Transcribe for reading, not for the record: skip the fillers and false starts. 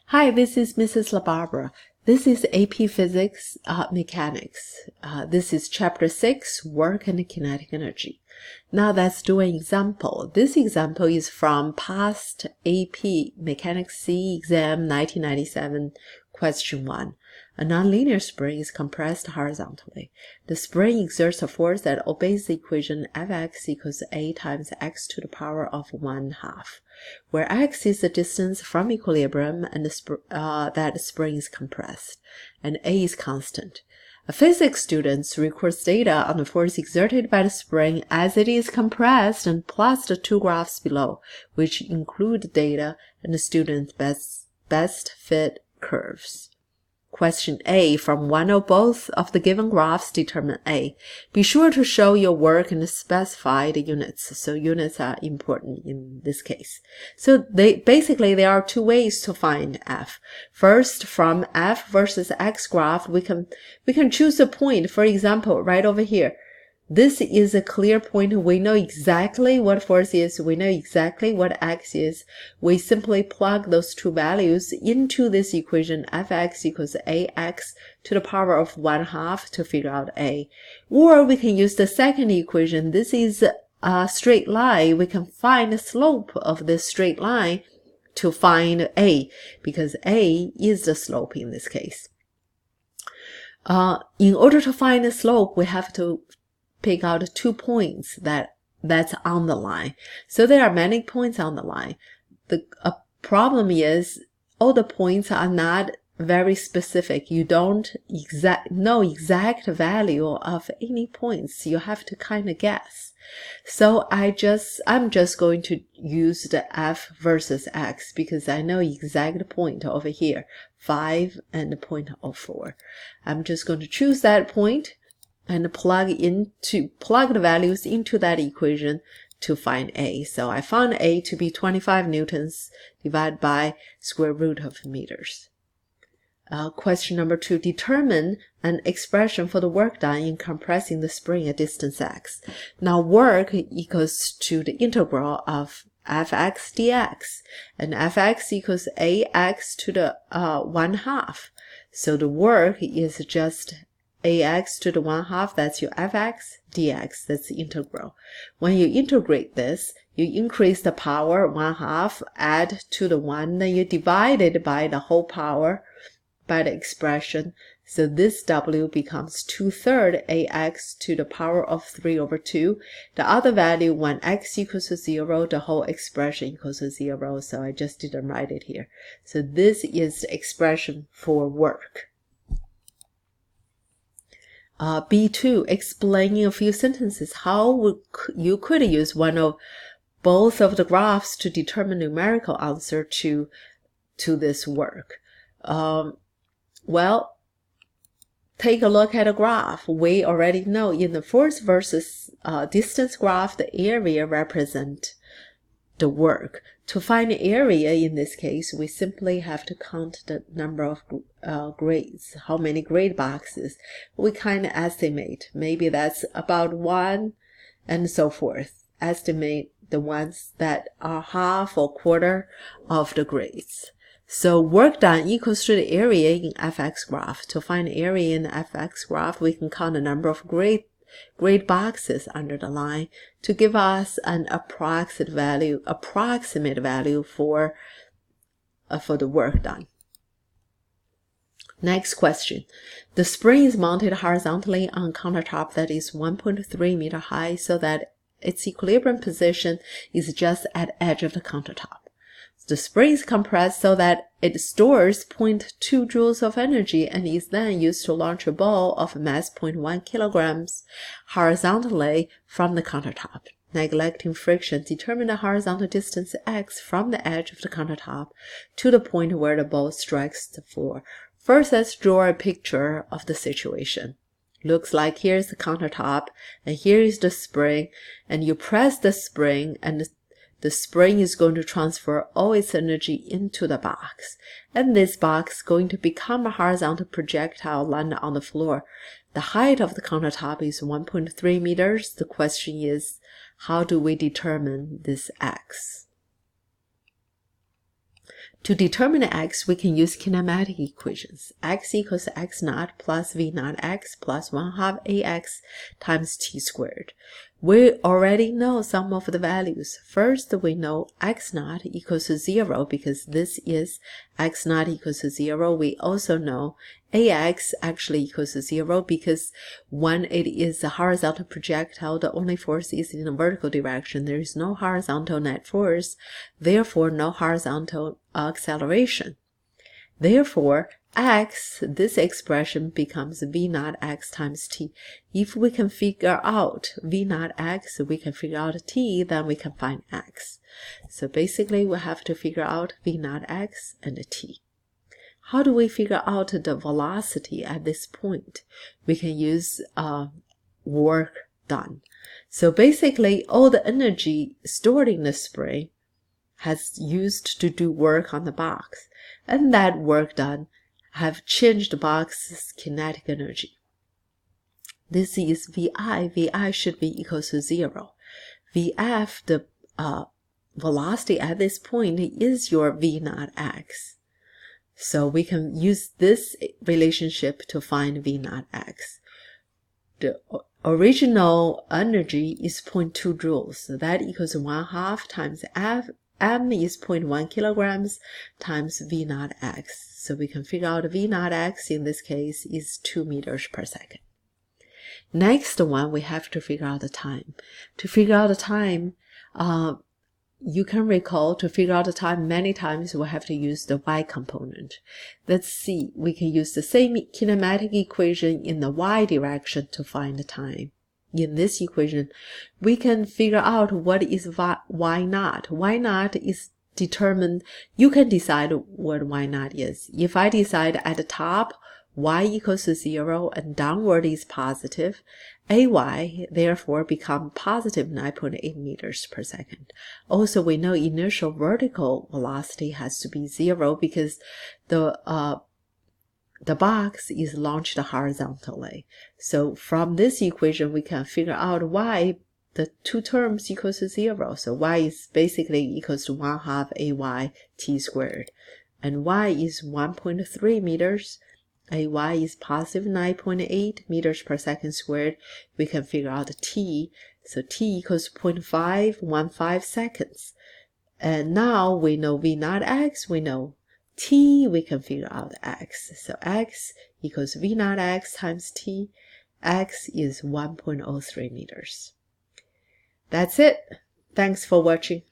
Hi, this is Mrs. LaBarbera. This is AP Physics Mechanics. This is Chapter 6, Work and Kinetic Energy. Now let's do an example. This example is from past AP Mechanics C exam 1997, question 1. A nonlinear spring is compressed horizontally. The spring exerts a force that obeys the equation Fx equals A times x to the power of 1/2, where x is the distance from equilibrium and that the spring is compressed, and A is constant. A physics student records data on the force exerted by the spring as it is compressed and plots the two graphs below, which include data and the student's best fit curves. Question A, from one or both of the given graphs, determine A. Be sure to show your work and specify the units. So units are important in this case. So basically there are two ways to find F. First, from F versus X graph, we can choose a point. For example, right over here. This is a clear point. We know exactly what force is. We know exactly what x is. We simply plug those two values into this equation Fx equals Ax to the power of 1/2 to figure out A. Or we can use the second equation. This is a straight line. We can find the slope of this straight line to find A, because A is the slope in this case. In order to find the slope, we have to pick out 2 points that's on the line. So there are many points on the line. The problem is all the points are not very specific. You don't know exact value of any points. You have to kind of guess. So I'm just going to use the F versus X because I know exact point over here, 5 and 0.04. I'm just going to choose that point and plug the values into that equation to find A. So I found A to be 25 newtons divided by square root of meters. Question number 2, determine an expression for the work done in compressing the spring at distance x. Now work equals to the integral of Fx dx, and Fx equals Ax to the 1/2. So the work is just Ax to the 1/2, that's your Fx, dx, that's the integral. When you integrate this, you increase the power 1/2, add to the 1, then you divide it by the whole power, by the expression. So this W becomes 2/3 Ax to the power of 3/2. The other value, when x equals to 0, the whole expression equals to 0, so I just didn't write it here. So this is the expression for work. B2, explaining a few sentences how you could use one or both of the graphs to determine numerical answer to this work. Well, take a look at a graph. We already know in the force versus distance graph, the area represents the work. To find the area in this case, we simply have to count the number of grades, how many grade boxes. We kind of estimate. Maybe that's about 1 and so forth. Estimate the ones that are half or quarter of the grades. So work done equals to the area in Fx graph. To find the area in the Fx graph, we can count the number of grade boxes under the line to give us an approximate value for the work done. Next question. The spring is mounted horizontally on a countertop that is 1.3 meter high so that its equilibrium position is just at the edge of the countertop. The spring is compressed so that it stores 0.2 joules of energy and is then used to launch a ball of mass 0.1 kilograms horizontally from the countertop. Neglecting friction, determine the horizontal distance x from the edge of the countertop to the point where the ball strikes the floor. First, let's draw a picture of the situation. Looks like here's the countertop and here is the spring, and you press the spring and the spring is going to transfer all its energy into the box. And this box is going to become a horizontal projectile landing on the floor. The height of the countertop is 1.3 meters. The question is, how do we determine this x? To determine x, we can use kinematic equations. X equals x naught plus v naught x plus 1/2 ax times t squared. We already know some of the values. First, we know x naught equals to 0 because this is x naught equals to 0. We also know ax actually equals to 0 because when it is a horizontal projectile, the only force is in the vertical direction. There is no horizontal net force, therefore no horizontal acceleration. Therefore, x, this expression becomes v naught x times t. If we can figure out v naught x, we can figure out t, then we can find x. So basically, we have to figure out v naught x and t. How do we figure out the velocity at this point? We can use work done. So basically, all the energy stored in the spring has used to do work on the box, and that work done have changed the box's kinetic energy. This is VI. VI should be equal to 0. VF, the velocity at this point, is your v naught x. So we can use this relationship to find v naught x. The original energy is 0.2 joules, so that equals 1/2 times m is 0.1 kilograms times v naught x. So we can figure out v naught x in this case is 2 meters per second. Next one, we have to figure out the time. To figure out the time, you can recall to figure out the time many times we have to use the y component. Let's see, we can use the same kinematic equation in the y direction to find the time. In this equation, we can figure out what is y naught. Y naught is determined, you can decide what y naught is. If I decide at the top, y equals to 0 and downward is positive, ay therefore become positive 9.8 meters per second. Also, we know initial vertical velocity has to be 0 because the box is launched horizontally. So from this equation, we can figure out y, the two terms equals to 0. So y is basically equals to 1/2 ay t squared. And y is 1.3 meters. Ay is positive 9.8 meters per second squared. We can figure out t. So t equals 0.515 seconds. And now we know v naught x, we know t, we can figure out x. So x equals v naught x times t. X is 1.03 meters. That's it. Thanks for watching.